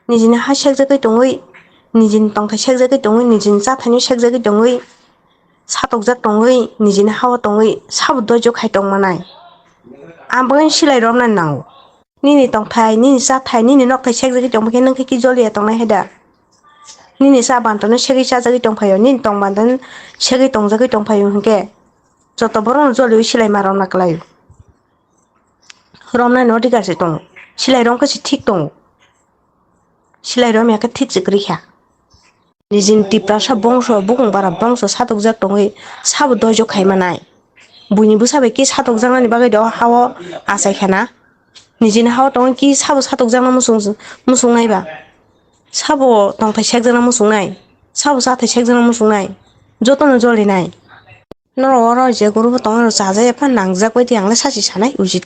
निजिनि हा सेकजागै दङै निजिनि तंथाय सेकजागै दङै निजिनि जाथायनि सेकजागै दङै सातकजाक दङै निजिनि हावा दङै साबो दयज खाय दंमानाय आंबो सिलाय रम नां नाव निनि तंथाय निनि जाथाय निनि नखथाय सेकजागै दंबखे नों कि जलिया तंनाय हेदा निनि सा बान्तनो सेगै साजागै दंफायो निनि तंग बान्तनो सेगै तंजागै दंफायो हंके जत बरं जलियो सिलाय मारं नाकलाय रमनाय न अधिकारसे दं सिलाय रं कसी ठीक दं सिलाय रम याके ठीक जिग्रिखा निजिन तिप्रा सब बंश बुगं बारा बंश सातक जाक दङै साबो दयज खाय मानाय बयनिबो साबाय कि सातक जांनानि बागै द हाव आसायखाना निजिनि हाव दं कि साबो सातक जांना मुसुं नायबा साबो तंथाय सेकजांना मुसुं नाय साबो जाथाय सेकजांना मुसुं नाय जतनो जलिनाय नर जे गरुबो तङ जाजाय एफा नांजाक बायदि आंलाय सासि सानाय उजित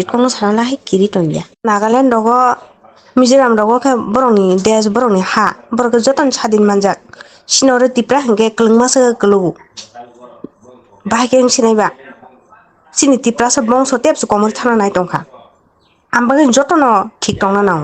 कौनो सानाला है किरी तंगिया नागालेण्ड दग मिजोराम दग बरंनि देश बरंनि हा बरखौ जतन सादिन मानजाक सिनर तिप्रा हंके क्लोंमासो क्लौ बाहायके सिनायबा सिनि तिप्रा सब बंश तेबसो कमर थाना नाय तंखा आमबागै जतनो ठीक दंना नाव